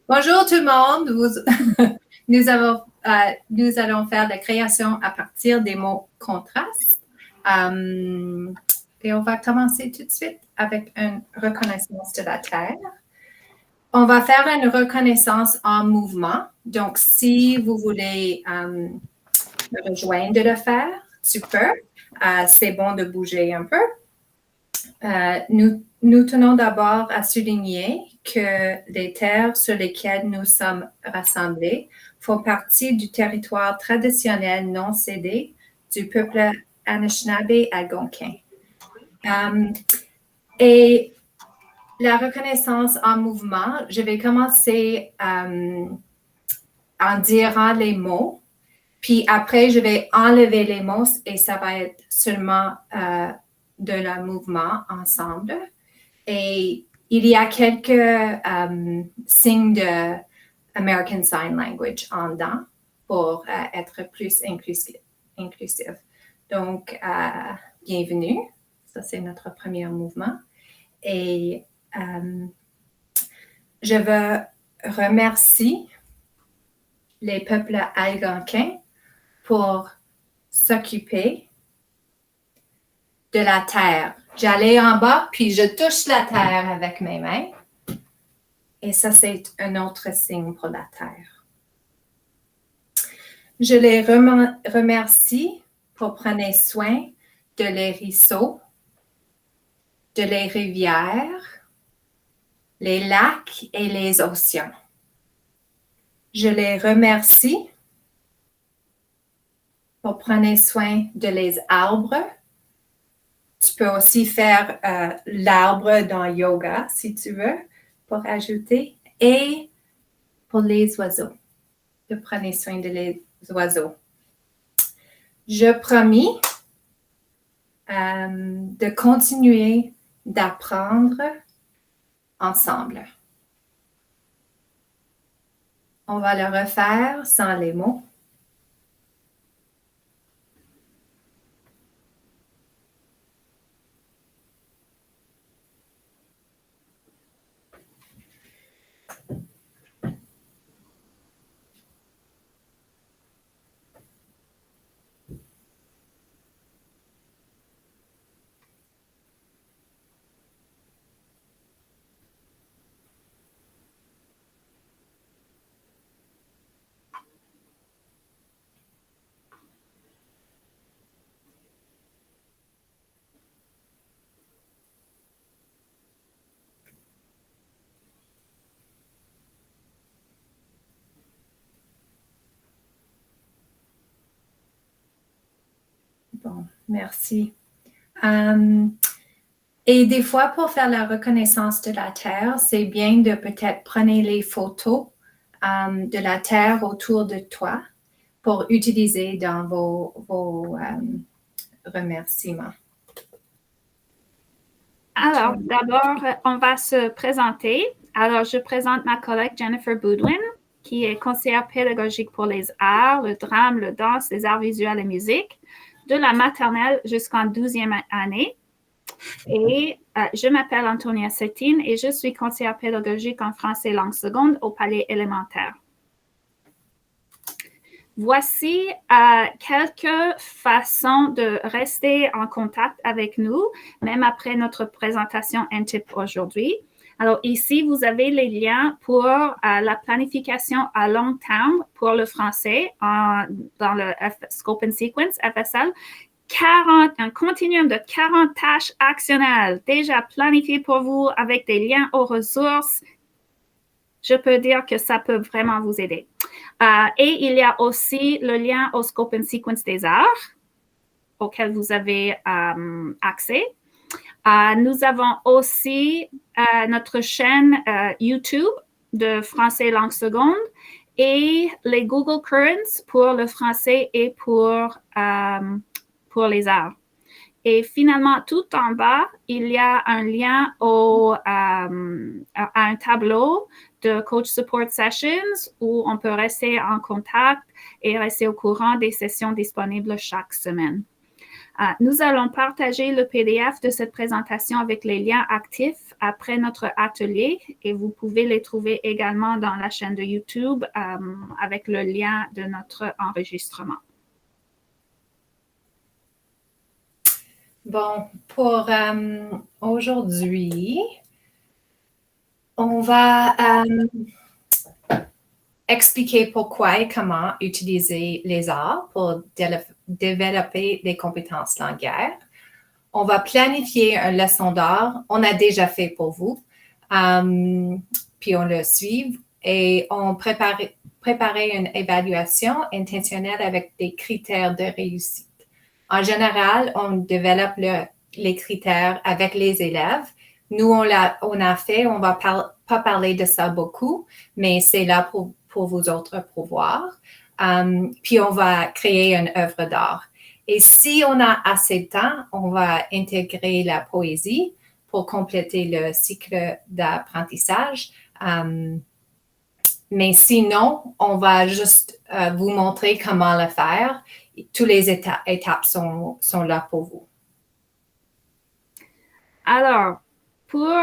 Bonjour tout le monde. Nous allons faire la création à partir des mots contrastes. Et on va commencer tout de suite avec une reconnaissance de la Terre. On va faire une reconnaissance en mouvement. Donc, si vous voulez me rejoindre de le faire, tu peux. C'est bon de bouger un peu. Nous tenons d'abord à souligner que les terres sur lesquelles nous sommes rassemblés font partie du territoire traditionnel non cédé du peuple Anishinaabe-Algonquin. Et la reconnaissance en mouvement, je vais commencer en disant les mots, puis après, je vais enlever les mots et ça va être seulement de le mouvement ensemble. Et il y a quelques signes de American Sign Language en dedans pour être plus inclusif. Donc, bienvenue. Ça, c'est notre premier mouvement. Et je veux remercier les peuples algonquins pour s'occuper de la terre. J'allais en bas, puis je touche la terre avec mes mains. Et ça, c'est un autre signe pour la terre. Je les remercie pour prendre soin de les ruisseaux, de les rivières, les lacs et les océans. Je les remercie pour prendre soin de les arbres. Tu peux aussi faire l'arbre dans yoga, si tu veux, pour ajouter. Et pour les oiseaux, de prendre soin de les oiseaux. Je promis de continuer d'apprendre ensemble. On va le refaire sans les mots. Bon, merci. Et des fois, pour faire la reconnaissance de la Terre, c'est bien de peut-être prendre les photos de la Terre autour de toi pour utiliser dans vos remerciements. Alors, d'abord, on va se présenter. Alors, je présente ma collègue Jennifer Boudwin, qui est conseillère pédagogique pour les arts, le drame, le danse, les arts visuels et musique, de la maternelle jusqu'en 12e année. Et je m'appelle Antonia Cettine et je suis conseillère pédagogique en français langue seconde au Palais élémentaire. Voici quelques façons de rester en contact avec nous, même après notre présentation NTIP aujourd'hui. Alors ici, vous avez les liens pour la planification à long terme pour le français dans le Scope and Sequence, FSL. Un continuum de 40 tâches actionnelles déjà planifiées pour vous avec des liens aux ressources. Je peux dire que ça peut vraiment vous aider. Et il y a aussi le lien au Scope and Sequence des arts auquel vous avez accès. Nous avons aussi notre chaîne YouTube de français langue seconde et les Google Currents pour le français et pour les arts. Et finalement, tout en bas, il y a un lien à un tableau de Coach Support Sessions où on peut rester en contact et rester au courant des sessions disponibles chaque semaine. Nous allons partager le PDF de cette présentation avec les liens actifs après notre atelier et vous pouvez les trouver également dans la chaîne de YouTube avec le lien de notre enregistrement. Bon, pour aujourd'hui, on va expliquer pourquoi et comment utiliser les arts pour développer des compétences langaires. On va planifier une leçon d'art. On a déjà fait pour vous. Puis on le suit et on préparer une évaluation intentionnelle avec des critères de réussite. En général, on développe les critères avec les élèves. Nous, on a fait, on va pas parler de ça beaucoup, mais c'est là pour vous autres pour voir. Puis on va créer une œuvre d'art. Et si on a assez de temps, on va intégrer la poésie pour compléter le cycle d'apprentissage. Mais sinon, on va juste vous montrer comment le faire. Toutes les étapes sont là pour vous. Alors, pour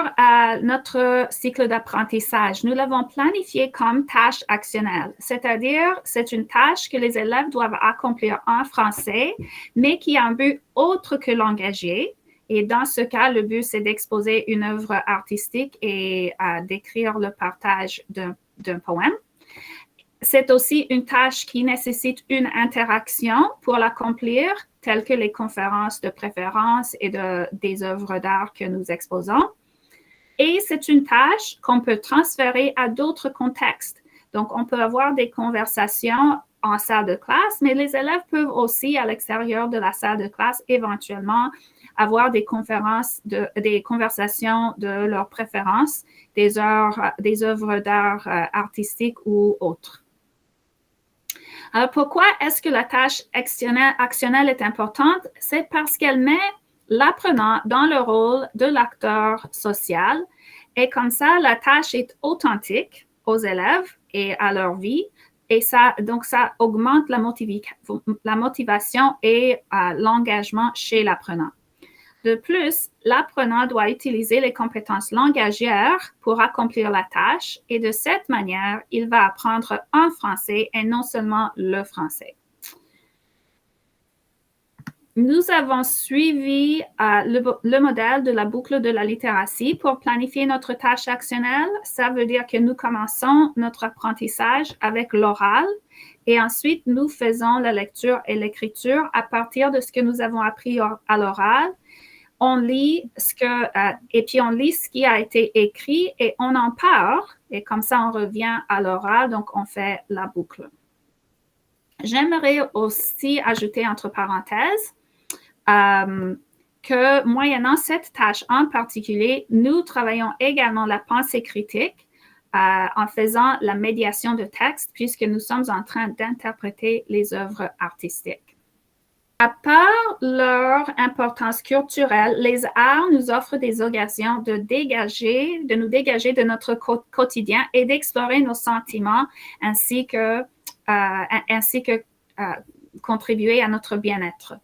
notre cycle d'apprentissage, nous l'avons planifié comme tâche actionnelle, c'est-à-dire c'est une tâche que les élèves doivent accomplir en français, mais qui a un but autre que langagier. Et dans ce cas, le but, c'est d'exposer une œuvre artistique et d'écrire le partage d'un poème. C'est aussi une tâche qui nécessite une interaction pour l'accomplir, telles que les conférences de préférence et des œuvres d'art que nous exposons. Et c'est une tâche qu'on peut transférer à d'autres contextes. Donc, on peut avoir des conversations en salle de classe, mais les élèves peuvent aussi, à l'extérieur de la salle de classe, éventuellement avoir des conversations de leur préférence, des œuvres d'art artistique ou autres. Alors, pourquoi est-ce que la tâche actionnelle est importante? C'est parce qu'elle met l'apprenant dans le rôle de l'acteur social et comme ça, la tâche est authentique aux élèves et à leur vie et donc ça augmente la motivation et l'engagement chez l'apprenant. De plus, l'apprenant doit utiliser les compétences langagières pour accomplir la tâche et de cette manière, il va apprendre en français et non seulement le français. Nous avons suivi le modèle de la boucle de la littératie pour planifier notre tâche actionnelle. Ça veut dire que nous commençons notre apprentissage avec l'oral et ensuite nous faisons la lecture et l'écriture à partir de ce que nous avons appris à l'oral. On lit et puis on lit ce qui a été écrit et on en parle et comme ça on revient à l'oral, donc on fait la boucle. J'aimerais aussi ajouter entre parenthèses que moyennant cette tâche en particulier, nous travaillons également la pensée critique en faisant la médiation de texte puisque nous sommes en train d'interpréter les œuvres artistiques. À part leur importance culturelle, les arts nous offrent des occasions de nous dégager de notre quotidien et d'explorer nos sentiments ainsi que contribuer à notre bien-être.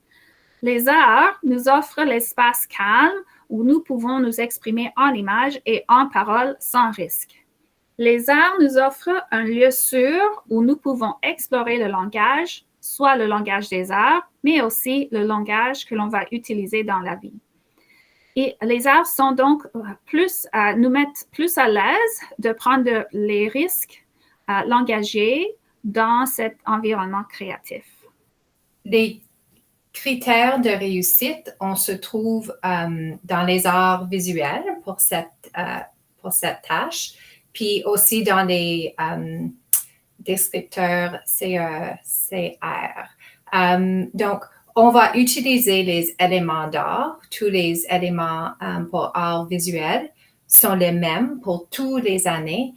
Les arts nous offrent l'espace calme où nous pouvons nous exprimer en images et en paroles sans risque. Les arts nous offrent un lieu sûr où nous pouvons explorer le langage, soit le langage des arts, mais aussi le langage que l'on va utiliser dans la vie. Et les arts sont donc nous mettent plus à l'aise de prendre les risques langagiers dans cet environnement créatif. Les critères de réussite, on se trouve dans les arts visuels pour cette tâche, puis aussi dans les descripteurs CR. Donc, on va utiliser les éléments d'art. Tous les éléments pour art visuel sont les mêmes pour toutes les années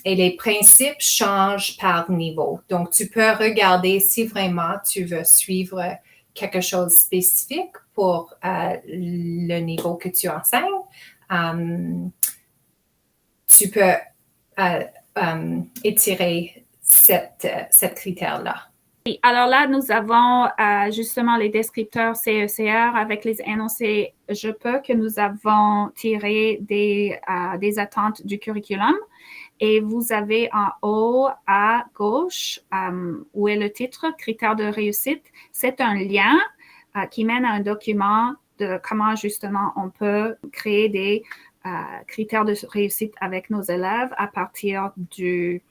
et les principes changent par niveau. Donc, tu peux regarder si vraiment tu veux suivre quelque chose de spécifique pour le niveau que tu enseignes. Tu peux étirer cette critère-là. Alors là, nous avons justement les descripteurs CECR avec les énoncés je peux que nous avons tirés des attentes du curriculum. Et vous avez en haut à gauche, où est le titre, critères de réussite. C'est un lien qui mène à un document de comment justement on peut créer des critères de réussite avec nos élèves à partir du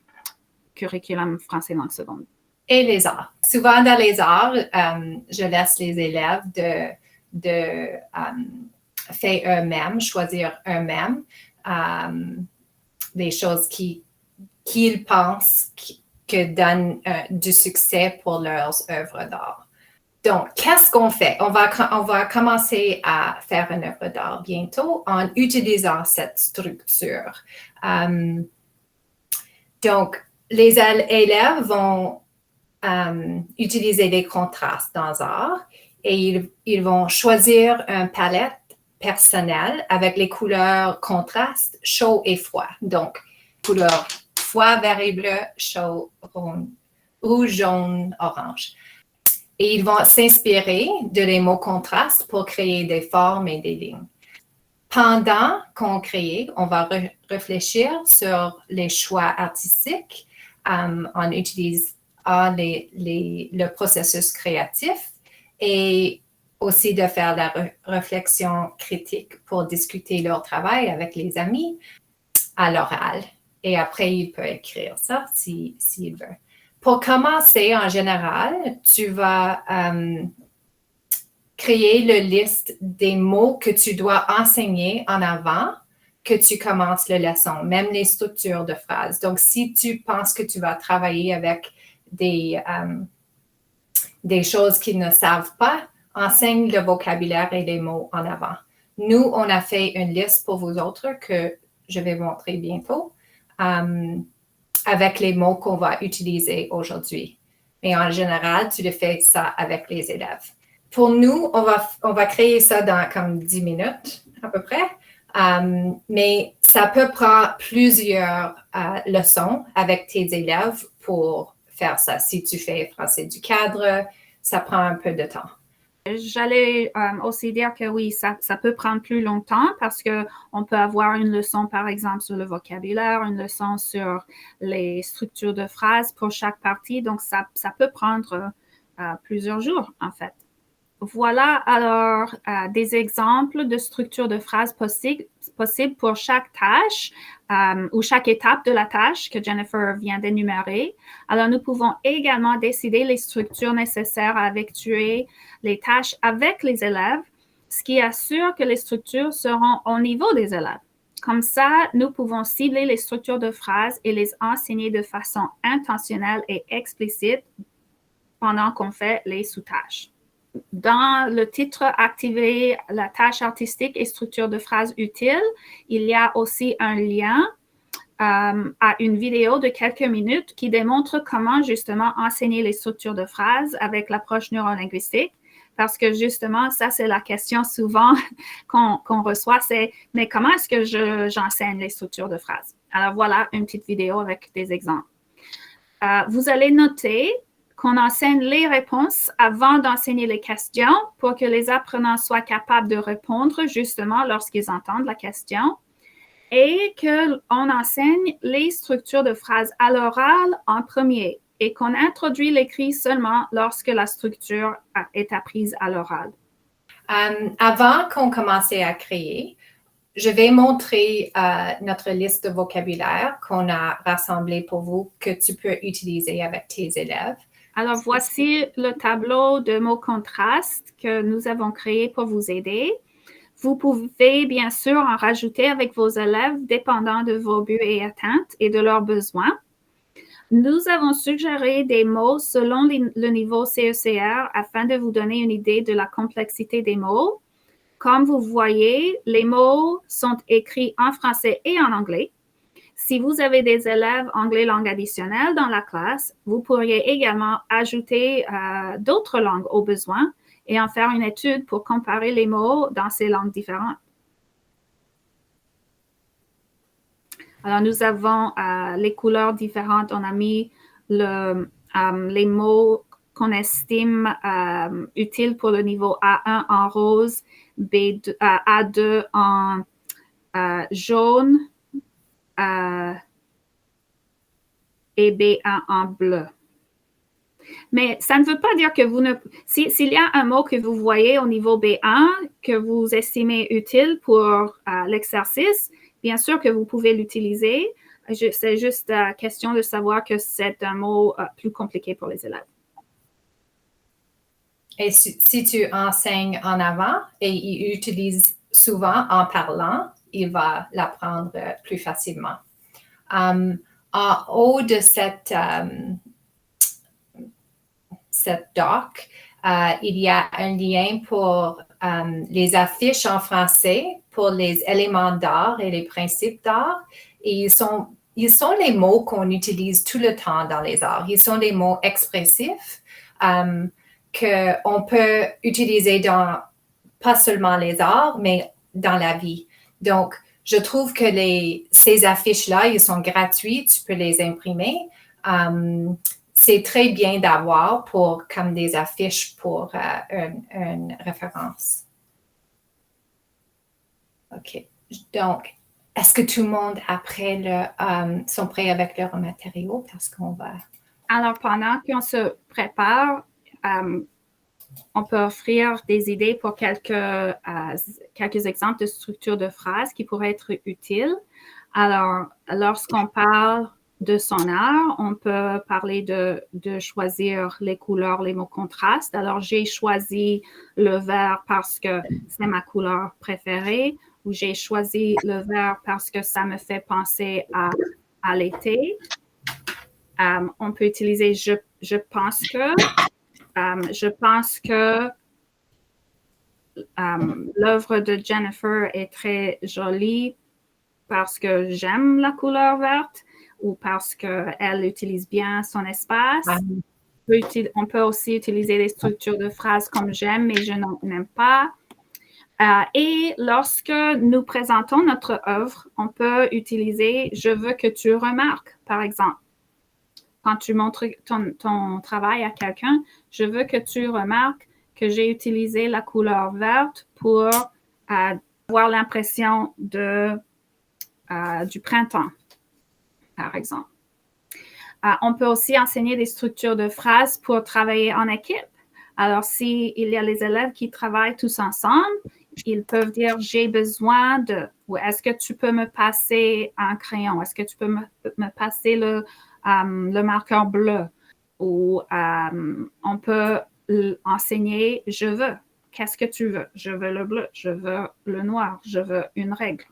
curriculum français langue seconde. Et les arts. Souvent dans les arts, je laisse les élèves de faire eux-mêmes, choisir eux-mêmes des choses qu'ils pensent que donnent du succès pour leurs œuvres d'art. Donc, qu'est-ce qu'on fait? On va commencer à faire une œuvre d'art bientôt en utilisant cette structure. Donc, les élèves vont utiliser des contrastes dans l'art et ils vont choisir une palette personnelle avec les couleurs contrastes chaud et froid. Donc, couleur froid, vert et bleu, chaud, rouge, jaune, orange. Et ils vont s'inspirer de les mots contrastes pour créer des formes et des lignes. Pendant qu'on crée, on va réfléchir sur les choix artistiques en utilisant le processus créatif et aussi de faire la réflexion critique pour discuter leur travail avec les amis à l'oral. Et après, il peut écrire ça s'il veut. Pour commencer, en général, tu vas créer la liste des mots que tu dois enseigner en avant que tu commences la leçon, même les structures de phrases. Donc, si tu penses que tu vas travailler avec des choses qu'ils ne savent pas, enseigne le vocabulaire et les mots en avant. Nous, on a fait une liste pour vous autres que je vais montrer bientôt avec les mots qu'on va utiliser aujourd'hui. Mais en général, tu le fais ça avec les élèves. Pour nous, on va créer ça dans comme 10 minutes à peu près. Mais ça peut prendre plusieurs leçons avec tes élèves pour faire ça. Si tu fais français du cadre, ça prend un peu de temps. J'allais aussi dire que oui, ça peut prendre plus longtemps parce qu'on peut avoir une leçon, par exemple, sur le vocabulaire, une leçon sur les structures de phrases pour chaque partie. Donc, ça peut prendre plusieurs jours, en fait. Voilà alors des exemples de structures de phrases possibles pour chaque tâche ou chaque étape de la tâche que Jennifer vient d'énumérer. Alors, nous pouvons également décider les structures nécessaires à effectuer les tâches avec les élèves, ce qui assure que les structures seront au niveau des élèves. Comme ça, nous pouvons cibler les structures de phrases et les enseigner de façon intentionnelle et explicite pendant qu'on fait les sous-tâches. Dans le titre « Activer la tâche artistique et structure de phrases utiles », il y a aussi un lien à une vidéo de quelques minutes qui démontre comment justement enseigner les structures de phrases avec l'approche neurolinguistique. Parce que justement, ça, c'est la question souvent qu'on reçoit, c'est « mais comment est-ce que j'enseigne les structures de phrases ?» Alors voilà une petite vidéo avec des exemples. Vous allez noter qu'on enseigne les réponses avant d'enseigner les questions pour que les apprenants soient capables de répondre justement lorsqu'ils entendent la question et qu'on enseigne les structures de phrases à l'oral en premier et qu'on introduit l'écrit seulement lorsque la structure est apprise à l'oral. Avant qu'on commence à créer, je vais montrer notre liste de vocabulaire qu'on a rassemblé pour vous que tu peux utiliser avec tes élèves. Alors, voici le tableau de mots contrastes que nous avons créé pour vous aider. Vous pouvez bien sûr en rajouter avec vos élèves dépendant de vos buts et attentes et de leurs besoins. Nous avons suggéré des mots selon le niveau CECR afin de vous donner une idée de la complexité des mots. Comme vous voyez, les mots sont écrits en français et en anglais. Si vous avez des élèves anglais langue additionnelle dans la classe, vous pourriez également ajouter d'autres langues au besoin et en faire une étude pour comparer les mots dans ces langues différentes. Alors, nous avons les couleurs différentes. On a mis les mots qu'on estime utiles pour le niveau A1 en rose, A2 en jaune et B1 en bleu. Mais ça ne veut pas dire que s'il y a un mot que vous voyez au niveau B1 que vous estimez utile pour l'exercice, bien sûr que vous pouvez l'utiliser. C'est juste question de savoir que c'est un mot plus compliqué pour les élèves. Et si tu enseignes en avant et il utilise souvent en parlant, il va l'apprendre plus facilement. En haut de cette doc, il y a un lien pour les affiches en français pour les éléments d'art et les principes d'art. Et ils sont les mots qu'on utilise tout le temps dans les arts. Ils sont des mots expressifs qu'on peut utiliser dans pas seulement les arts, mais dans la vie. Donc, je trouve que ces affiches-là, ils sont gratuits, tu peux les imprimer. C'est très bien d'avoir comme des affiches pour une référence. OK. Donc, est-ce que tout le monde, après, sont prêts avec leurs matériaux? Parce qu'on va... Alors, pendant qu'on se prépare, on peut offrir des idées pour quelques exemples de structures de phrases qui pourraient être utiles. Alors, lorsqu'on parle de son art, on peut parler de choisir les couleurs, les mots contrastes. Alors, j'ai choisi le vert parce que c'est ma couleur préférée, ou j'ai choisi le vert parce que ça me fait penser à l'été. On peut utiliser je pense que l'œuvre de Jennifer est très jolie parce que j'aime la couleur verte ou parce qu'elle utilise bien son espace. On peut aussi utiliser des structures de phrases comme j'aime, mais je n'aime pas. Et lorsque nous présentons notre œuvre, on peut utiliser « je veux que tu remarques », par exemple. Quand tu montres ton travail à quelqu'un, je veux que tu remarques que j'ai utilisé la couleur verte pour avoir l'impression du printemps, par exemple. On peut aussi enseigner des structures de phrases pour travailler en équipe. Alors, s'il y a les élèves qui travaillent tous ensemble, ils peuvent dire « j'ai besoin de » ou « est-ce que tu peux me passer un crayon? Est-ce que tu peux me passer le marqueur bleu ?» Ou on peut enseigner « je veux ». Qu'est-ce que tu veux? Je veux le bleu, je veux le noir, je veux une règle.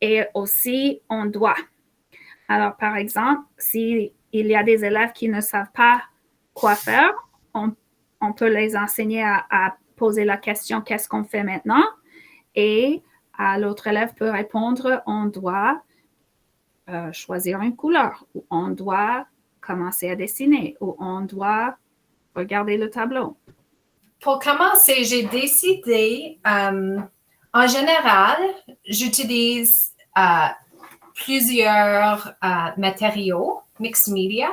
Et aussi, on doit. Alors, par exemple, s'il y a des élèves qui ne savent pas quoi faire, on peut les enseigner à poser la question « qu'est-ce qu'on fait maintenant ?» et l'autre élève peut répondre « on doit choisir une couleur » ou « on doit commencer à dessiner » ou « on doit regarder le tableau ». Pour commencer, j'ai décidé, en général, j'utilise plusieurs matériaux, mixed media,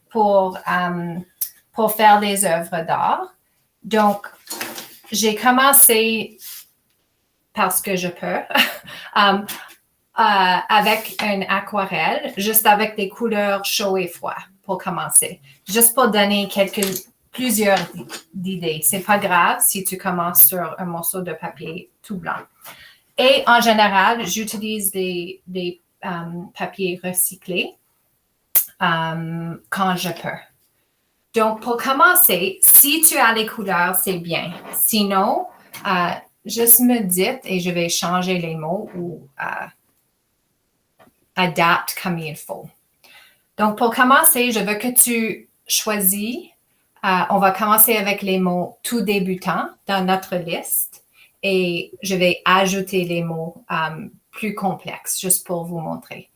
pour faire des œuvres d'art. Donc, j'ai commencé parce que je peux, avec une aquarelle, juste avec des couleurs chaudes et froides pour commencer. Juste pour donner plusieurs idées. C'est pas grave si tu commences sur un morceau de papier tout blanc. Et en général, j'utilise des papiers recyclés quand je peux. Donc, pour commencer, si tu as les couleurs, c'est bien. Sinon, juste me dites et je vais changer les mots ou adapte comme il faut. Donc, pour commencer, je veux que tu choisis. On va commencer avec les mots tout débutants dans notre liste et je vais ajouter les mots plus complexes juste pour vous montrer.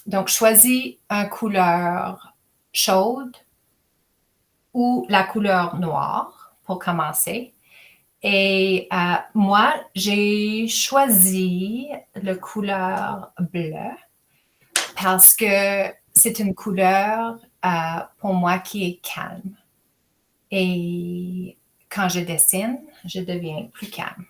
Donc, choisis une couleur chaude ou la couleur noire pour commencer. Et moi, j'ai choisi la couleur bleue parce que c'est une couleur pour moi qui est calme. Et quand je dessine, je deviens plus calme.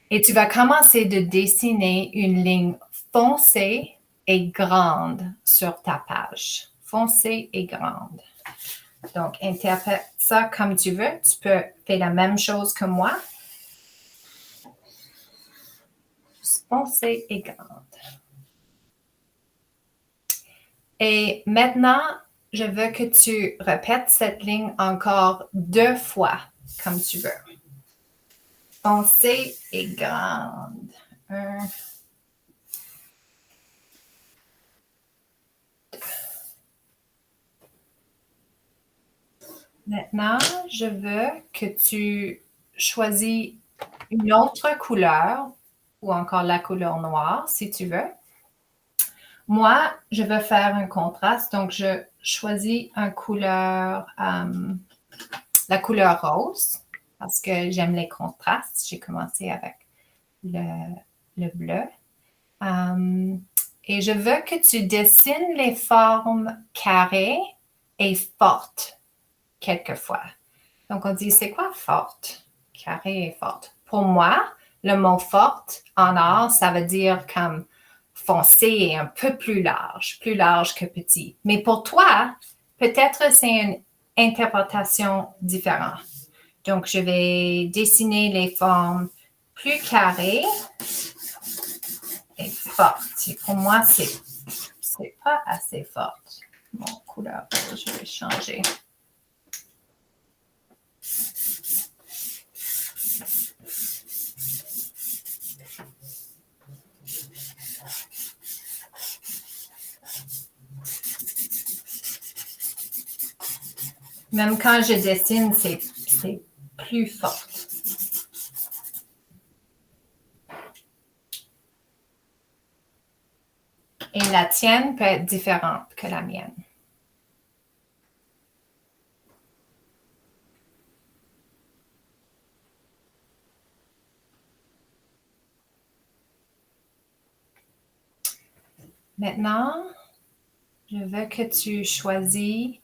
Et tu vas commencer de dessiner une ligne foncée et grande sur ta page. Foncée et grande. Donc, interprète ça comme tu veux. Tu peux faire la même chose que moi. Foncée et grande. Et maintenant, je veux que tu répètes cette ligne encore 2 fois, comme tu veux. Foncée et grande. 1, 2. Maintenant, je veux que tu choisis une autre couleur ou encore la couleur noire, si tu veux. Moi, je veux faire un contraste, donc je choisis la couleur rose parce que j'aime les contrastes. J'ai commencé avec le bleu. Et je veux que tu dessines les formes carrées et fortes quelquefois. Donc, on dit, c'est quoi forte? Carré et forte. Pour moi, le mot forte en art, ça veut dire comme foncé et un peu plus large que petit. Mais pour toi, peut-être c'est une interprétation différente. Donc, je vais dessiner les formes plus carrées et fortes. Et pour moi, c'est pas assez forte. Mon couleur, je vais changer. Même quand je dessine, c'est plus fort. Et la tienne peut être différente que la mienne. Maintenant, je veux que tu choisis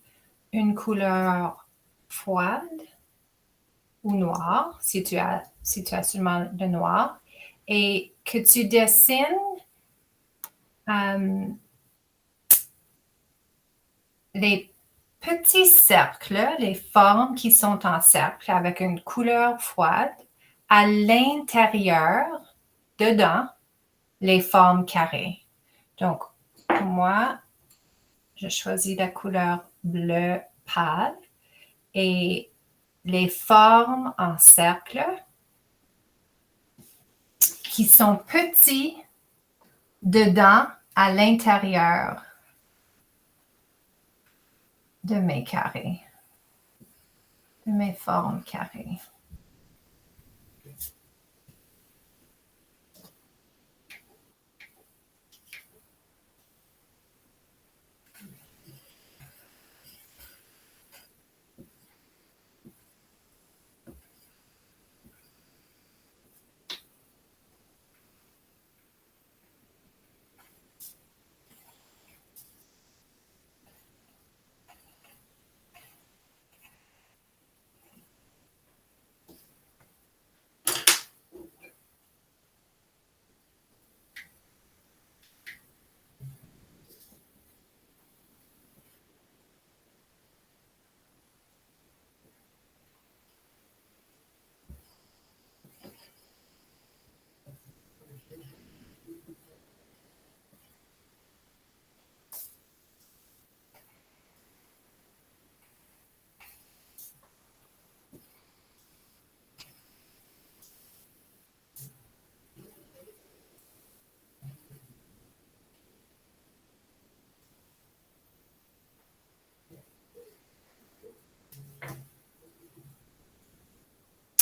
une couleur froide ou noire, si tu as seulement le noir, et que tu dessines les petits cercles, les formes qui sont en cercle avec une couleur froide, à l'intérieur, dedans, les formes carrées. Donc, pour moi, je choisis la couleur bleu pâle et les formes en cercle qui sont petits dedans à l'intérieur de mes carrés, de mes formes carrées.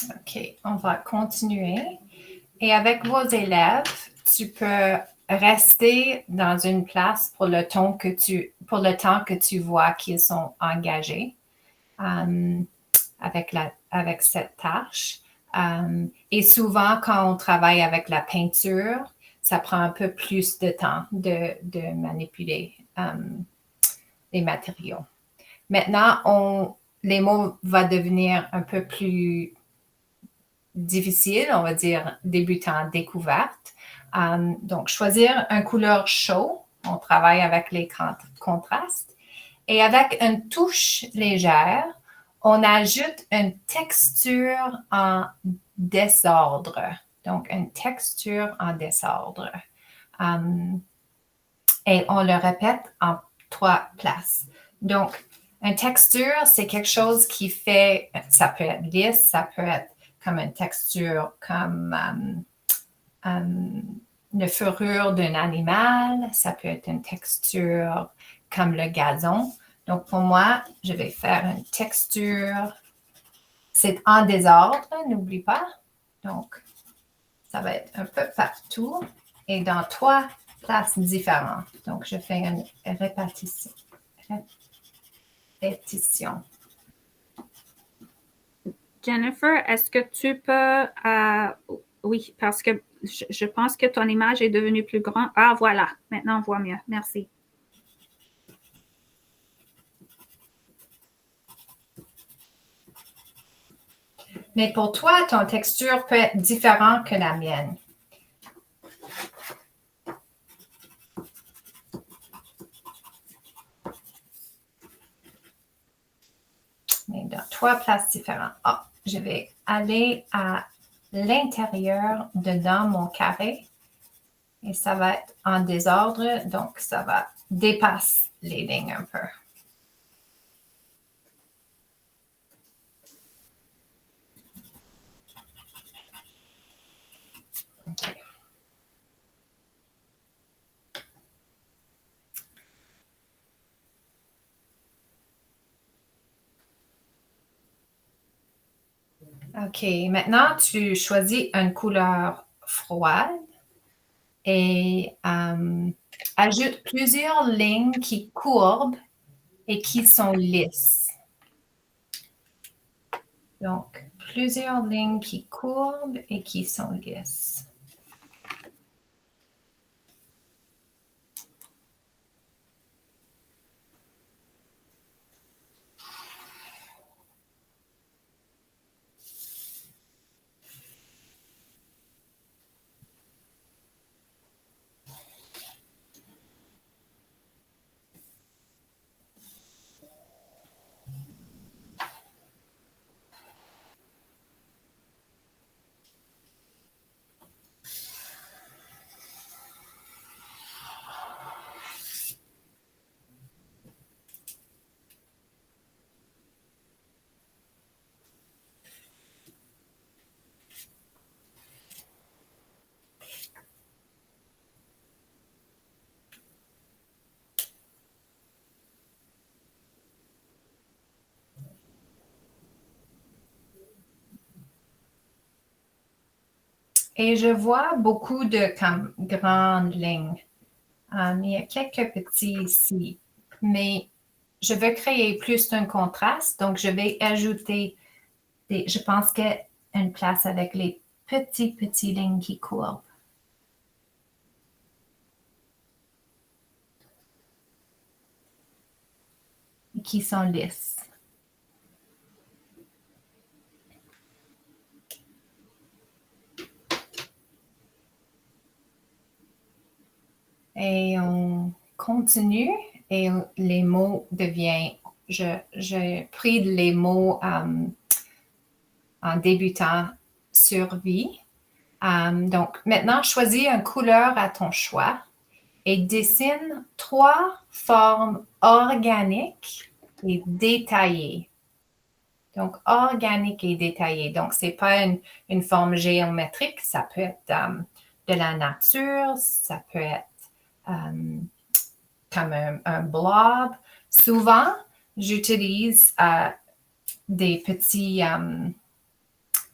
OK, on va continuer. Et avec vos élèves, tu peux rester dans une place pour le temps que tu vois qu'ils sont engagés avec cette tâche. Et souvent, quand on travaille avec la peinture, ça prend un peu plus de temps de manipuler les matériaux. Maintenant, les mots vont devenir un peu plus difficiles, on va dire débutant, découverte. Donc, choisir une couleur chaude. On travaille avec les contrastes. Et avec une touche légère, on ajoute une texture en désordre. Donc, une texture en désordre. Et on le répète en 3 places. Donc, une texture, c'est quelque chose qui fait, ça peut être lisse, ça peut être comme une texture comme une fourrure d'un animal, ça peut être une texture comme le gazon. Donc, pour moi, je vais faire une texture, c'est en désordre, n'oublie pas. Donc, ça va être un peu partout et dans 3 places différentes. Donc, je fais une répétition. Jennifer, est-ce que tu peux... oui, parce que je pense que ton image est devenue plus grande. Ah, voilà. Maintenant, on voit mieux. Merci. Mais pour toi, ton texture peut être différente que la mienne. Mais dans 3 places différentes. Ah, je vais aller à l'intérieur dedans mon carré et ça va être en désordre, donc ça va dépasser les lignes un peu. Okay. OK, maintenant tu choisis une couleur froide et ajoute plusieurs lignes qui courbent et qui sont lisses. Donc, plusieurs lignes qui courbent et qui sont lisses. Et je vois beaucoup de grandes lignes. Il y a quelques petits ici, mais je veux créer plus d'un contraste, donc je vais ajouter, je pense qu'une place avec les petites lignes qui courbent. Qui sont lisses. Et on continue et les mots deviennent, j'ai pris les mots en débutant survie. Donc maintenant, choisis une couleur à ton choix et dessine 3 formes organiques et détaillées. Donc, organique et détaillé. Donc, ce n'est pas une forme géométrique, ça peut être de la nature, ça peut être comme un blob. Souvent, j'utilise des petits,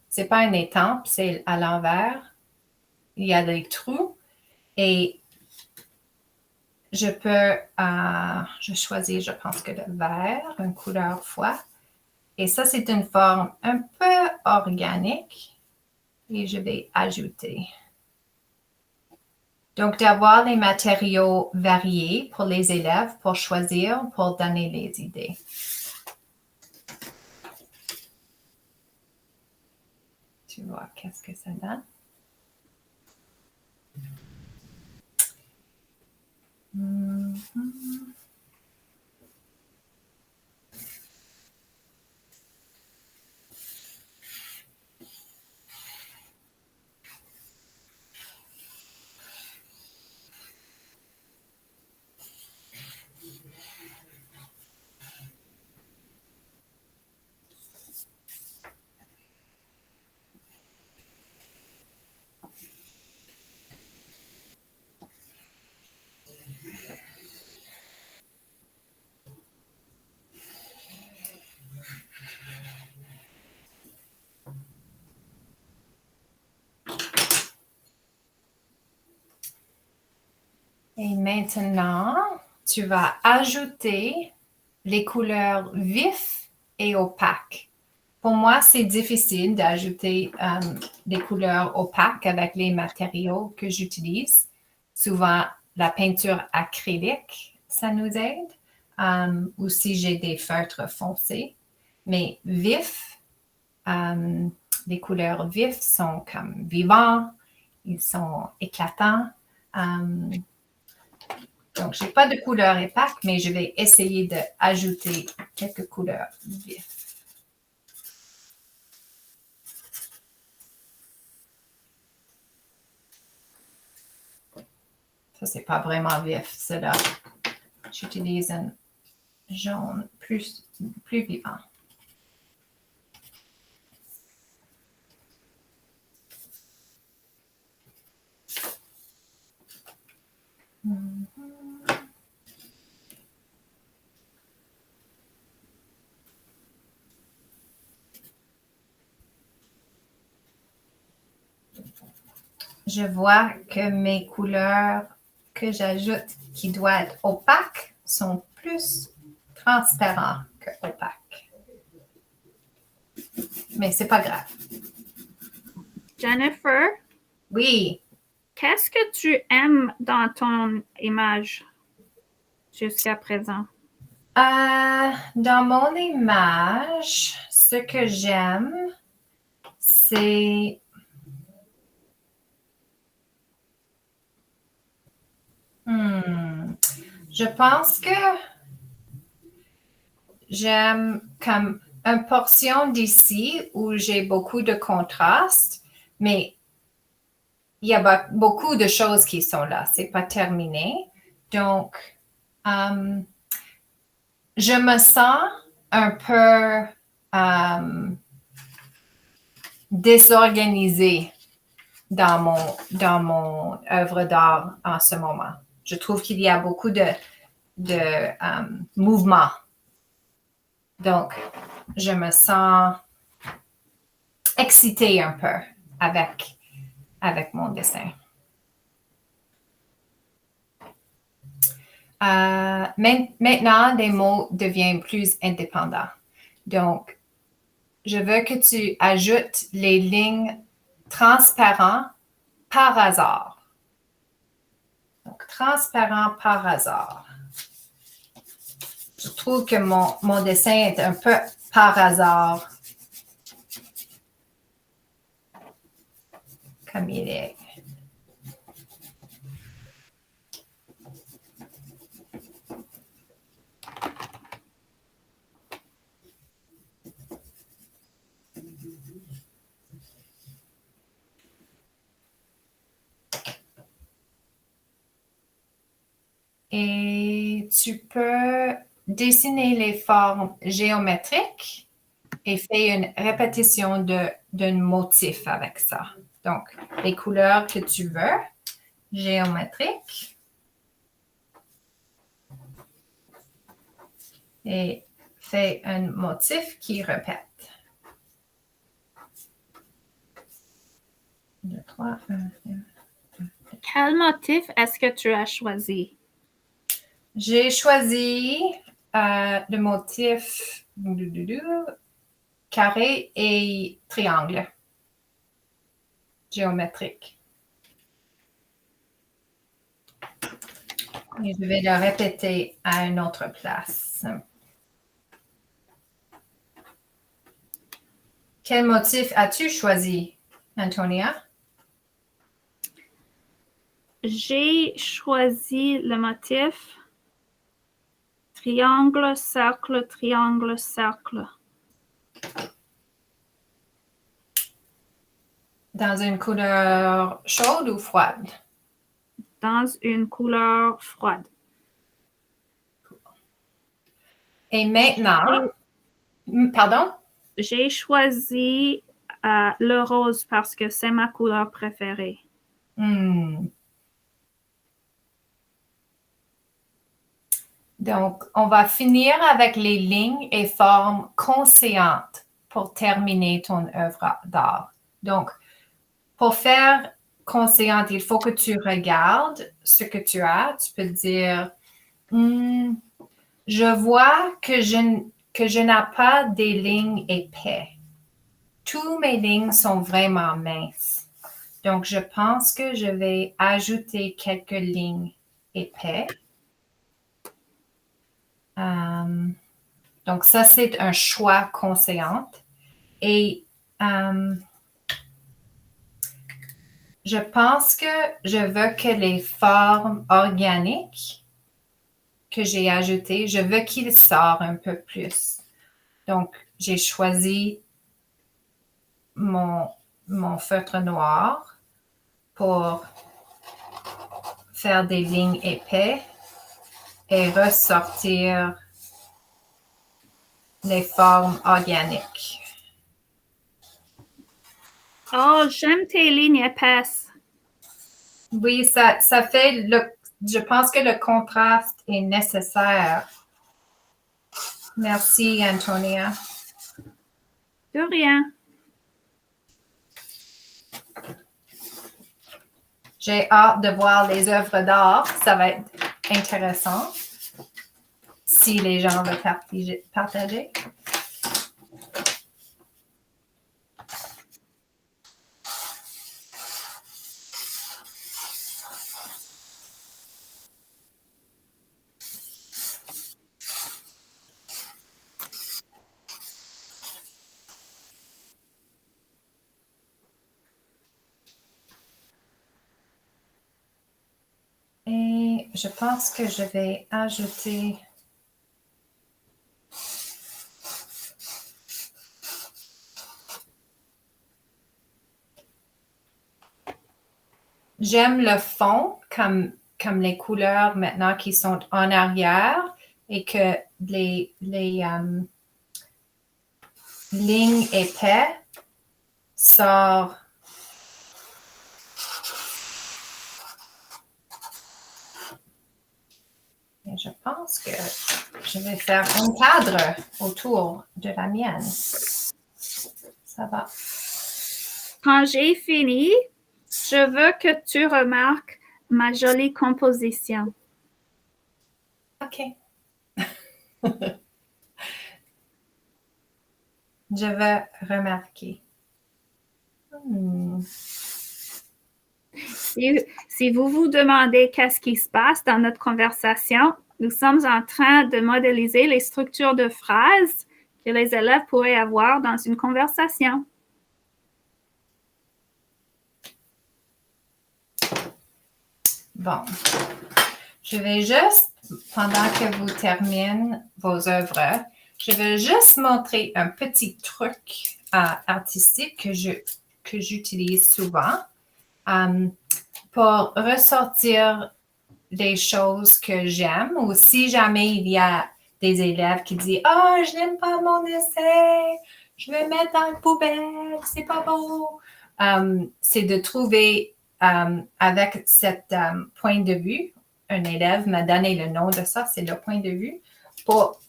c'est pas un étampe, c'est à l'envers. Il y a des trous et je peux, je choisis, je pense que le vert, une couleur foie. Et ça, c'est une forme un peu organique et je vais ajouter. Donc, d'avoir les matériaux variés pour les élèves pour choisir, pour donner les idées. Tu vois, qu'est-ce que ça donne? Et maintenant, tu vas ajouter les couleurs vives et opaques. Pour moi, c'est difficile d'ajouter des couleurs opaques avec les matériaux que j'utilise. Souvent, la peinture acrylique, ça nous aide. Ou si j'ai des feutres foncés. Mais vifs, les couleurs vives sont comme vivants, ils sont éclatants. Donc, je n'ai pas de couleur opaque, mais je vais essayer d'ajouter quelques couleurs vives. Ça, c'est pas vraiment vif, cela. J'utilise un jaune plus vivant. Je vois que mes couleurs que j'ajoute qui doivent être opaques sont plus transparents que opaques. Mais c'est pas grave. Jennifer? Oui. Qu'est-ce que tu aimes dans ton image jusqu'à présent? Dans mon image, ce que j'aime, c'est je pense que j'aime comme une portion d'ici où j'ai beaucoup de contraste, mais il y a beaucoup de choses qui sont là. C'est pas terminé. Donc, je me sens un peu désorganisée dans mon œuvre d'art en ce moment. Je trouve qu'il y a beaucoup de mouvement. Donc, je me sens excitée un peu avec mon dessin. Maintenant, les mots deviennent plus indépendants. Donc, je veux que tu ajoutes les lignes transparentes par hasard. Donc, transparent par hasard. Je trouve que mon dessin est un peu par hasard. Comme il est. Et tu peux dessiner les formes géométriques et faire une répétition d'un motif avec ça. Donc, les couleurs que tu veux, géométriques. Et fais un motif qui répète. 2, 3, 1, 2. Quel motif est-ce que tu as choisi? J'ai choisi le motif carré et triangle géométrique. Et je vais le répéter à une autre place. Quel motif as-tu choisi, Antonia? J'ai choisi le motif triangle, cercle, triangle, cercle. Dans une couleur chaude ou froide? Dans une couleur froide. Et maintenant, pardon? J'ai choisi le rose parce que c'est ma couleur préférée. Donc, on va finir avec les lignes et formes conscientes pour terminer ton œuvre d'art. Donc, pour faire consciente, il faut que tu regardes ce que tu as. Tu peux dire, je vois que je n'ai pas des lignes épais. Toutes mes lignes sont vraiment minces. Donc, je pense que je vais ajouter quelques lignes épais. Donc, ça, c'est un choix conscient. Et je pense que je veux que les formes organiques que j'ai ajoutées, je veux qu'ils sortent un peu plus. Donc, j'ai choisi mon feutre noir pour faire des lignes épais et ressortir les formes organiques. Oh, j'aime tes lignes épaisses. Oui, ça fait je pense que le contraste est nécessaire. Merci, Antonia. De rien. J'ai hâte de voir les œuvres d'art. Ça va être intéressant si les gens veulent partager. Et je pense que je vais ajouter j'aime le fond comme les couleurs maintenant qui sont en arrière et que les lignes épais sortent. Et je pense que je vais faire un cadre autour de la mienne. Ça va. Quand j'ai fini, je veux que tu remarques ma jolie composition. OK. Je vais remarquer. Si vous vous demandez qu'est-ce qui se passe dans notre conversation, nous sommes en train de modéliser les structures de phrases que les élèves pourraient avoir dans une conversation. Bon. Je vais juste, pendant que vous terminez vos œuvres, je vais juste montrer un petit truc artistique que j'utilise souvent pour ressortir des choses que j'aime ou si jamais il y a des élèves qui disent « Ah, je n'aime pas mon essai, je vais mettre dans la poubelle, c'est pas beau. » C'est de trouver avec cet point de vue, un élève m'a donné le nom de ça, c'est le point de vue, pour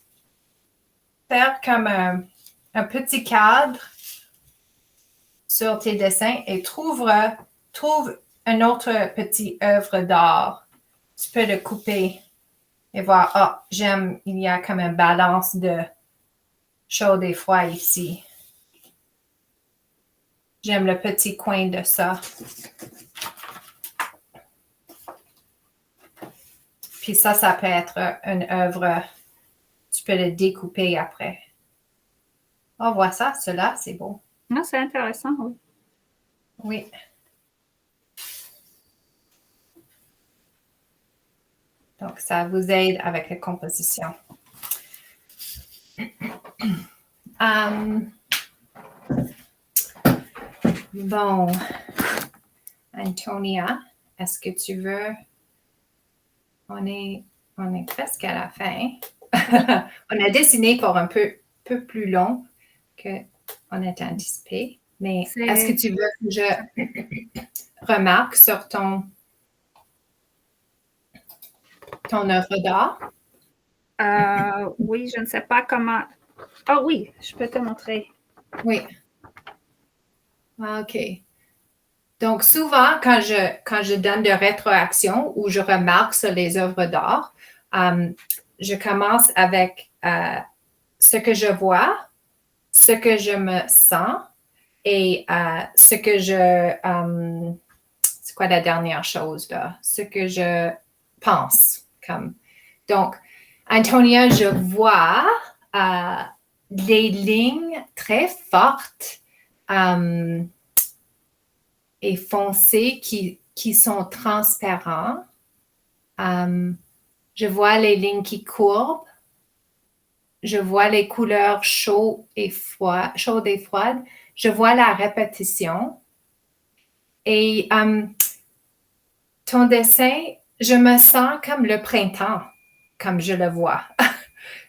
faire comme un petit cadre sur tes dessins et trouve une autre petite œuvre d'art. Tu peux le couper et voir, ah, j'aime, il y a comme une balance de chaud et froid ici. J'aime le petit coin de ça. Puis ça peut être une œuvre, tu peux le découper après. On voit ça, cela, c'est beau. Ah, c'est intéressant, oui. Oui. Donc, ça vous aide avec la composition. Bon, Antonia, est-ce que tu veux... On est presque à la fin. On a dessiné pour un peu plus long qu'on était anticipé. Mais est-ce que tu veux que je remarque sur ton œuvre d'art? Oui, je ne sais pas comment... Ah oui, je peux te montrer. Oui. OK. Donc, souvent, quand je donne de rétroaction ou je remarque sur les œuvres d'art, je commence avec ce que je vois, ce que je me sens et ce que c'est quoi la dernière chose là? Ce que je pense. Donc, Antonia, je vois des lignes très fortes et foncées qui sont transparents. Je vois les lignes qui courbent. Je vois les couleurs chaudes et froides. Je vois la répétition. Et ton dessin, je me sens comme le printemps, comme je le vois.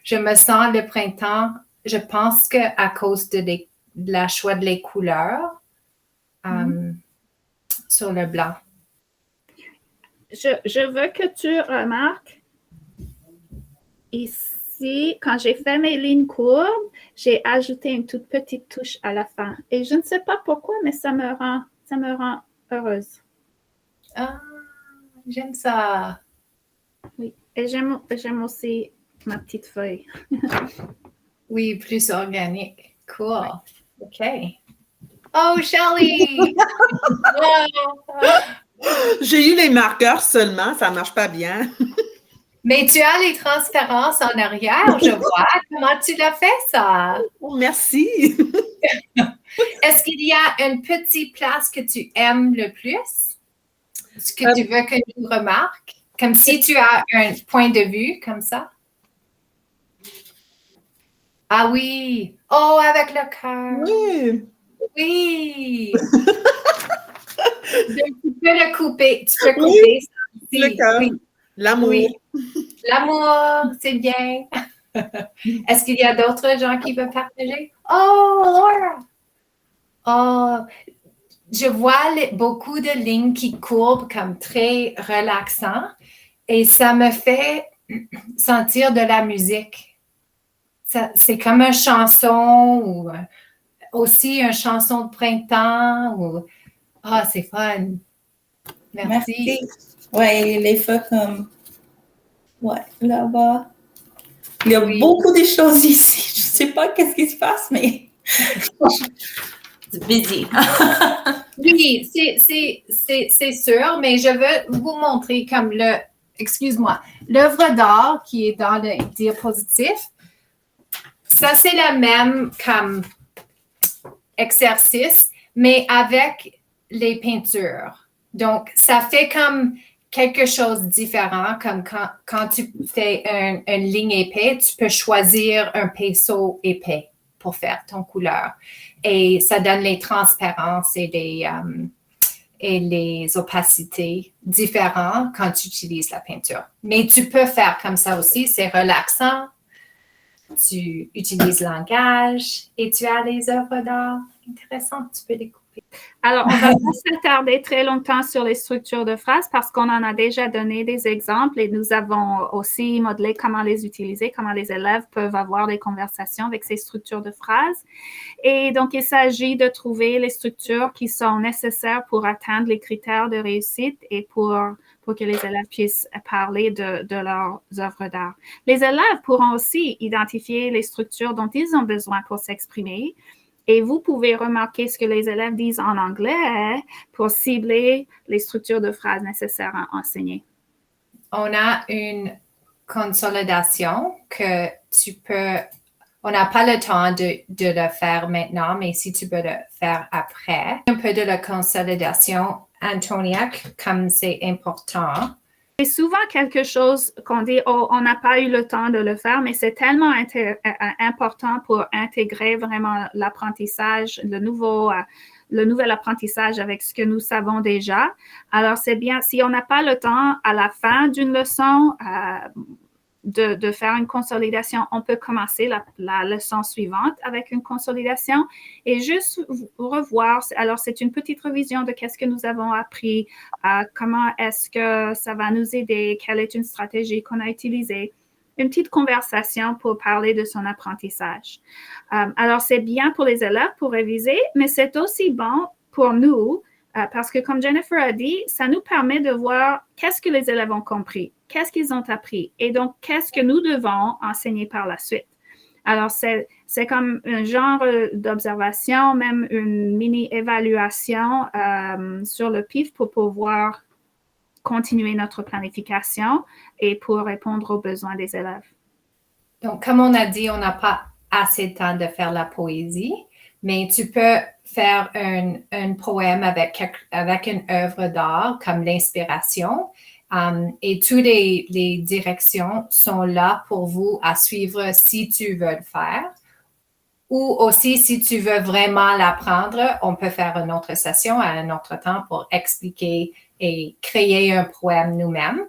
Je me sens le printemps. Je pense qu'à cause de la choix de les couleurs sur le blanc. Je veux que tu remarques ici, quand j'ai fait mes lignes courbes, j'ai ajouté une toute petite touche à la fin. Et je ne sais pas pourquoi, mais ça me rend heureuse. Ah, j'aime ça. Oui, et j'aime aussi ma petite feuille. Oui, plus organique. Cool. Ouais. OK. Oh, Shelley! J'ai eu les marqueurs seulement, ça ne marche pas bien. Mais tu as les transparences en arrière, je vois. Comment tu l'as fait, ça? Oh, merci. Est-ce qu'il y a une petite place que tu aimes le plus? Ce que tu veux que nous remarque? Comme si tu as un point de vue comme ça? Ah oui! Oh, avec le cœur! Oui! Oui! Donc, tu peux le couper. Tu peux couper ça aussi. Le cœur. Oui. L'amour. Oui. L'amour, c'est bien. Est-ce qu'il y a d'autres gens qui veulent partager? Oh, Laura! Oh, je vois beaucoup de lignes qui courbent comme très relaxant et ça me fait sentir de la musique. C'est comme une chanson ou aussi une chanson de printemps. C'est fun. Merci. Ouais, les feux comme... Ouais, là-bas. Il y a beaucoup de choses ici. Je ne sais pas qu'est-ce qui se passe, mais... C'est busy. Oui, c'est sûr, mais je veux vous montrer comme l'œuvre d'art qui est dans le diapositive. Ça, c'est le même comme exercice, mais avec les peintures. Donc, ça fait comme quelque chose de différent, comme quand tu fais une ligne épais, tu peux choisir un pinceau épais pour faire ton couleur. Et ça donne les transparences et les opacités différentes quand tu utilises la peinture. Mais tu peux faire comme ça aussi, c'est relaxant. Tu utilises le langage et tu as les œuvres d'art intéressantes, tu peux les couper. Alors, on va pas s'attarder très longtemps sur les structures de phrases parce qu'on en a déjà donné des exemples et nous avons aussi modelé comment les utiliser, comment les élèves peuvent avoir des conversations avec ces structures de phrases. Et donc, il s'agit de trouver les structures qui sont nécessaires pour atteindre les critères de réussite et pour que les élèves puissent parler de leurs œuvres d'art. Les élèves pourront aussi identifier les structures dont ils ont besoin pour s'exprimer. Et vous pouvez remarquer ce que les élèves disent en anglais pour cibler les structures de phrases nécessaires à enseigner. on a une consolidation que tu peux... On n'a pas le temps de le faire maintenant, mais si tu peux le faire après. Un peu de la consolidation, Antonia, comme c'est important. C'est souvent quelque chose qu'on dit, oh, on n'a pas eu le temps de le faire, mais c'est tellement important pour intégrer vraiment l'apprentissage, le nouvel apprentissage avec ce que nous savons déjà. Alors, c'est bien, si on n'a pas le temps à la fin d'une leçon de faire une consolidation, on peut commencer la leçon suivante avec une consolidation et juste revoir. Alors, c'est une petite révision de qu'est-ce que nous avons appris, comment est-ce que ça va nous aider, quelle est une stratégie qu'on a utilisée. Une petite conversation pour parler de son apprentissage. Alors, c'est bien pour les élèves pour réviser, mais c'est aussi bon pour nous parce que, comme Jennifer a dit, ça nous permet de voir qu'est-ce que les élèves ont compris, qu'est-ce qu'ils ont appris et donc qu'est-ce que nous devons enseigner par la suite. Alors, c'est comme un genre d'observation, même une mini-évaluation sur le PIF pour pouvoir continuer notre planification et pour répondre aux besoins des élèves. Donc, comme on a dit, on n'a pas assez de temps de faire la poésie, mais tu peux faire un poème avec une œuvre d'art comme l'inspiration. Et toutes les directions sont là pour vous à suivre si tu veux le faire. Ou aussi, si tu veux vraiment l'apprendre, on peut faire une autre session à un autre temps pour expliquer et créer un poème nous-mêmes.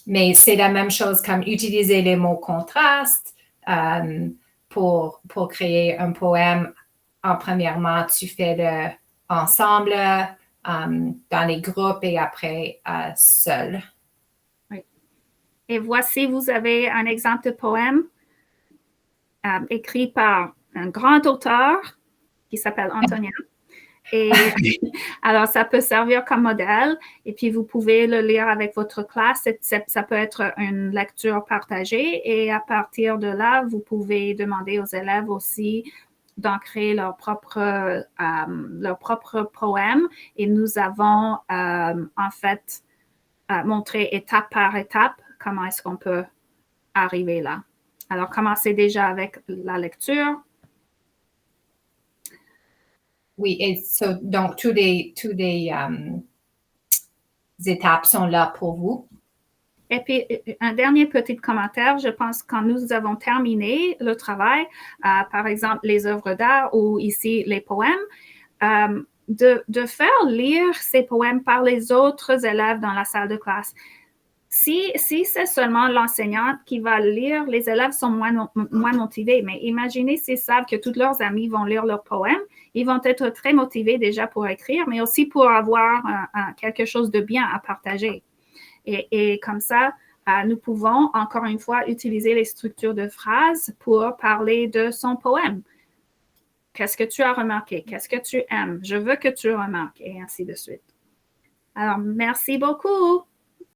Mais c'est la même chose comme utiliser les mots contraste pour créer un poème. Premièrement, tu fais le ensemble dans les groupes et après seul. Oui. Et voici, vous avez un exemple de poème écrit par un grand auteur qui s'appelle Antonia. Et alors, ça peut servir comme modèle et puis vous pouvez le lire avec votre classe. Ça peut être une lecture partagée et à partir de là, vous pouvez demander aux élèves aussi d'en créer leur propre poème. Et nous avons en fait montré étape par étape comment est-ce qu'on peut arriver là. Alors, commencez déjà avec la lecture. Oui, et donc tous les étapes sont là pour vous. Et puis, un dernier petit commentaire, je pense quand nous avons terminé le travail, par exemple les œuvres d'art ou ici les poèmes, de faire lire ces poèmes par les autres élèves dans la salle de classe. Si c'est seulement l'enseignante qui va lire, les élèves sont moins motivés. Mais imaginez s'ils savent que tous leurs amis vont lire leurs poèmes, ils vont être très motivés déjà pour écrire, mais aussi pour avoir quelque chose de bien à partager. Et comme ça, nous pouvons, encore une fois, utiliser les structures de phrases pour parler de son poème. Qu'est-ce que tu as remarqué? Qu'est-ce que tu aimes? Je veux que tu remarques, et ainsi de suite. Alors, merci beaucoup.